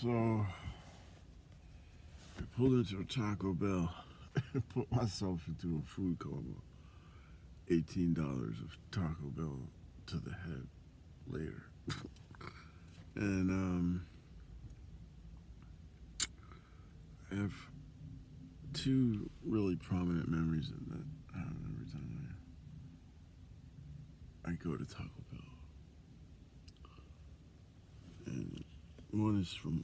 So I pulled into a Taco Bell and put myself into a food coma. $18 of Taco Bell to the head later. And I have two really prominent memories of that I have every time I go to Taco Bell. And one is from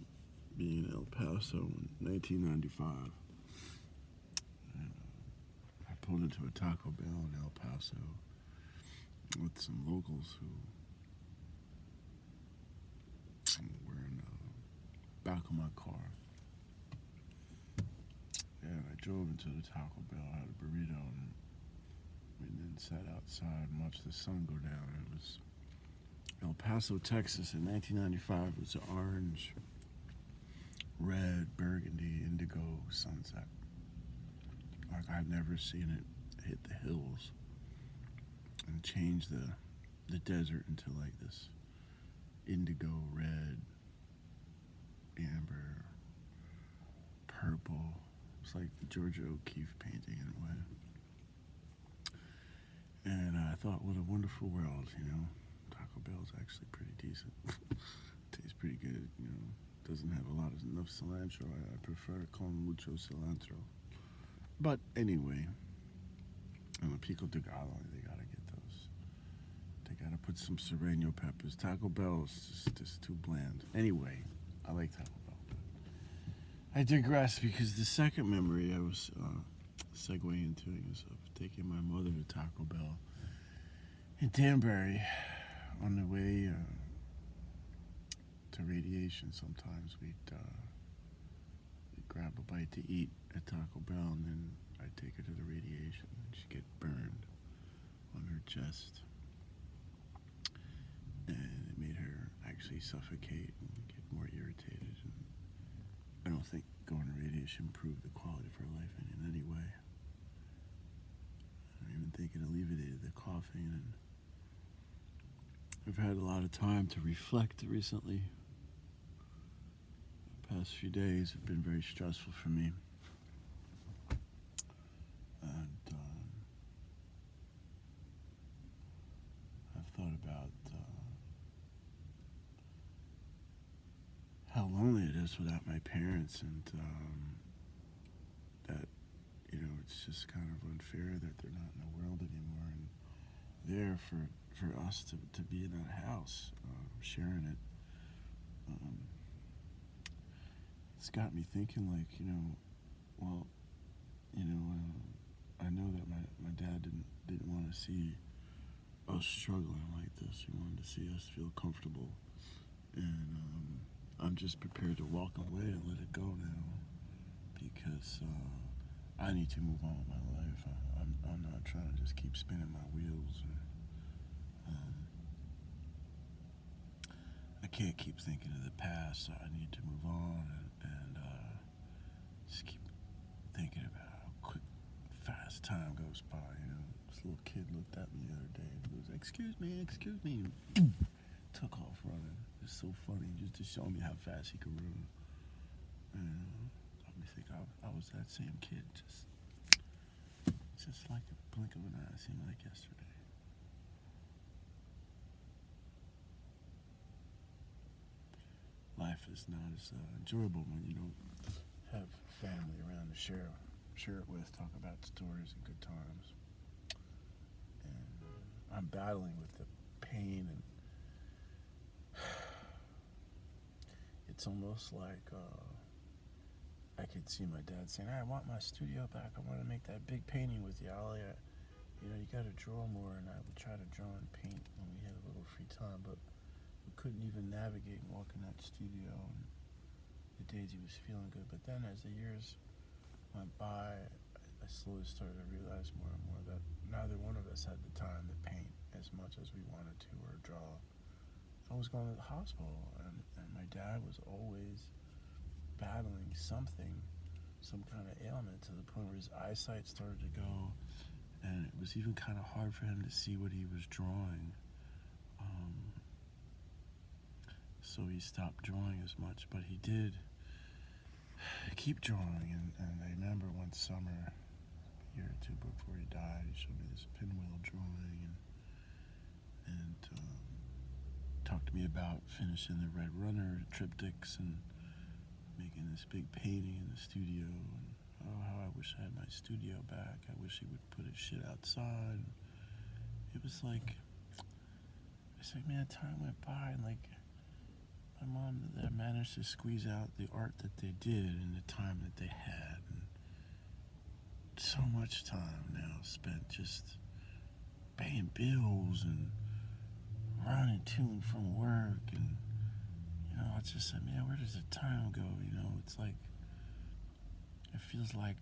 being in El Paso in 1995. And I pulled into a Taco Bell in El Paso with some locals who were in the back of my car. And I drove into the Taco Bell, had a burrito, and we then sat outside and watched the sun go down. It was El Paso, Texas in 1995. It was an orange, red, burgundy, indigo sunset. Like I've never seen it hit the hills and change the desert into like this indigo, red, amber, purple. It's like the Georgia O'Keeffe painting in a way. And I thought, what a wonderful world, you know. Taco Bell's actually pretty decent. Tastes pretty good, you know. Doesn't have enough cilantro. I prefer con mucho cilantro. But anyway, on the pico de gallo, they gotta get those. They gotta put some serrano peppers. Taco Bell is just too bland. Anyway, I like Taco Bell. I digress because the second memory I was segueing into is of taking my mother to Taco Bell in Danbury on the way to Radiation. Sometimes we'd grab a bite to eat at Taco Bell, and then I'd take her to the Radiation, and she'd get burned on her chest, and it made her actually suffocate and get more irritated. And I don't think going to Radiation improved the quality of her life in any way. I don't even think it alleviated the coughing, and I've had a lot of time to reflect recently. The past few days have been very stressful for me. And I've thought about how lonely it is without my parents, and that, you know, it's just kind of unfair that they're not in the world anymore, and there for us to be in that house, sharing it. It's got me thinking, like, you know, well, you know, I know that my dad didn't want to see us struggling like this. He wanted to see us feel comfortable, and I'm just prepared to walk away and let it go now, because I need to move on with my life. I'm not trying to just keep spinning my wheels. I can't keep thinking of the past. I need to move on and just keep thinking about how quick, fast time goes by. You know, this little kid looked at me the other day and was like, excuse me, and took off running. It's so funny just to show me how fast he could run. And let me think, I was that same kid, just like a blink of an eye. It seemed like yesterday. Life is not as enjoyable when you don't have family around to share it with, talk about stories and good times. And I'm battling with the pain, and it's almost like I could see my dad saying, I want my studio back. I want to make that big painting with you, Ollie. You know, you got to draw more. And I would try to draw and paint when we had a little free time, but we couldn't even navigate and walk in that studio. And the days he was feeling good. But then as the years went by, I slowly started to realize more and more that neither one of us had the time to paint as much as we wanted to or draw. I was going to the hospital, and my dad was always battling something, some kind of ailment, to the point where his eyesight started to go, and it was even kind of hard for him to see what he was drawing. so he stopped drawing as much, but he did keep drawing. And I remember one summer, a year or two before he died, he showed me this pinwheel drawing and talked to me about finishing the Red Runner triptychs and making this big painting in the studio. And oh, how I wish I had my studio back. I wish he would put his shit outside. It was like, it's like, man, time went by, and like, my mom that managed to squeeze out the art that they did in the time that they had. And so much time now spent just paying bills and running to and from work. And, you know, it's just like, man, where does the time go? You know, it's like, it feels like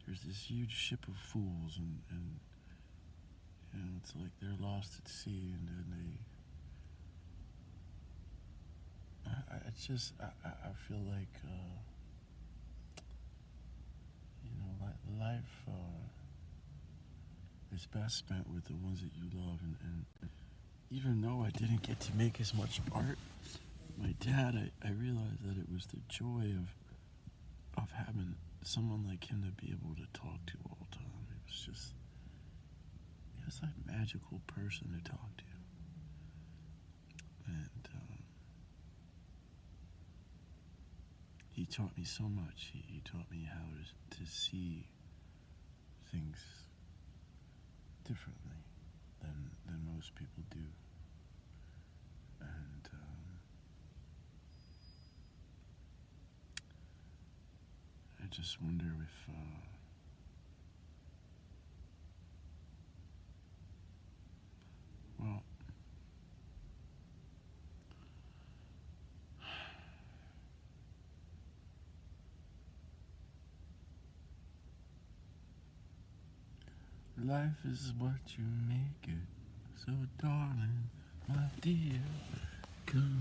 there's this huge ship of fools, and you know, it's like they're lost at sea, and then it's just, I feel like, you know, life is best spent with the ones that you love, and even though I didn't get to make as much art, my dad, I realized that it was the joy of having someone like him to be able to talk to all the time. It was just, he was like a magical person to talk to. And he taught me so much. He taught me how to see things differently than most people do. And I just wonder if well, life is what you make it. So darling, my dear, come